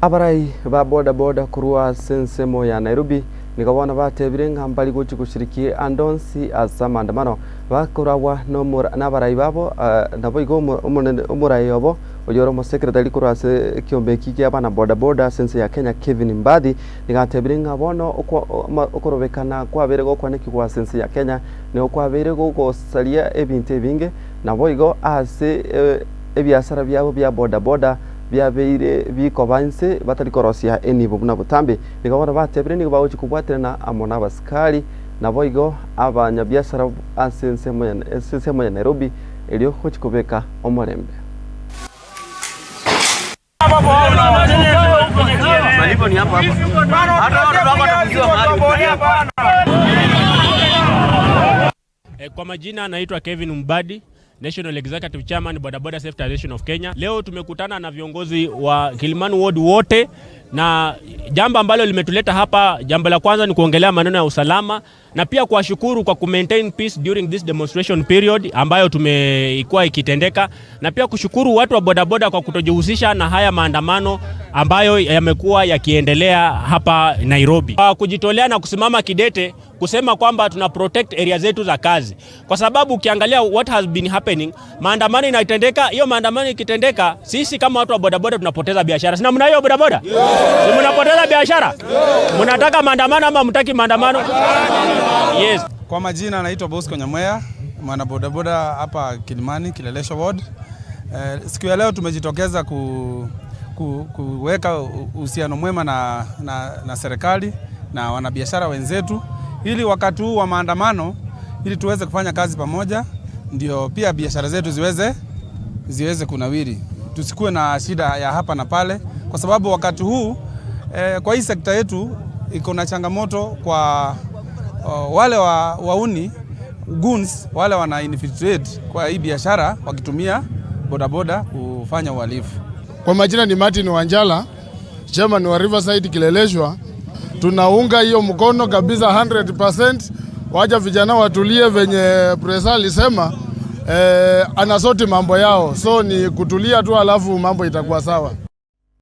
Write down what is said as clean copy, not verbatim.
Abarai ba boda boda kurua sensemo ya Nairobi nikabona batebirenga mbali guchi kushiriki andonsi asa maandamano bakurawa no nabarai babo nabo igo umurai yobo oyoro mo secretary kurua se kiombeki kya bana boda boda sense ya Kenya Kevin Mbadi nigatebirenga bono okorobekana kwa berego kwa neki kwa sense ya Kenya ne kwa berego go salia ebinte binge nabo igo ase ebiasara byabo bya boda boda byabeire bikobanse batari korosia enibo buna butambe nikabona batebire nibawochi kubwaterana amona abasikari nabo igo abanyabiasara asensemo ya Nairobi elio hochikobeka omorembe malipo ni hapa Kwa majina naitwa Kevin Mbadi, National Executive Chairman Boda Boda Safety Association of Kenya. Leo tumekutana na viongozi wa Kilimani Ward wote, na jambo ambalo limetuleta hapa, jambo la kwanza ni kuongelea maneno ya usalama na pia kuwashukuru kwa maintain peace during this demonstration period ambayo tumekuwa ikitendeka, na pia kushukuru watu wa boda boda kwa kutojihusisha na haya maandamano ambayo yamekuwa yakiendelea hapa Nairobi. Kwa kujitolea na kusimama kidete kusema kwamba tuna protect area zetu za kazi, kwa sababu ukiangalia what has been happening, maandamano inatendeka, hiyo maandamano ikitendeka, sisi kama watu wa boda boda tunapoteza biashara. Sina mna hiyo boda boda? Si mnapoteza biashara? Mnataka maandamano ama mtaki maandamano? Yes. Kwa majina naitwa Bosco Nyamweya, mwana boda boda hapa Kilimani Kileleshwa Ward. Siku ya leo tumejitokeza kuweka uhusiano mwema na serikali na wanabiashara wenzetu, ili wakati huu wa maandamano ili tuweze kufanya kazi pamoja, ndio pia biashara zetu ziweze kunawiri, tusikuwe na shida ya hapa na pale, kwa sababu wakati huu kwa hii sekta yetu iko na changamoto kwa wale wauni goons, wale wana infiltrate kwa hii biashara wakitumia bodaboda kufanya uhalifu. Kwa majina ni Martin Wanjala, chairman wa Riverside Kileleshwa. Tunaunga hiyo mkono kabisa 100%. Waja vijana watulie venye presa alisema, anasoti mambo yao, so ni kutulia tu alafu mambo itakuwa sawa.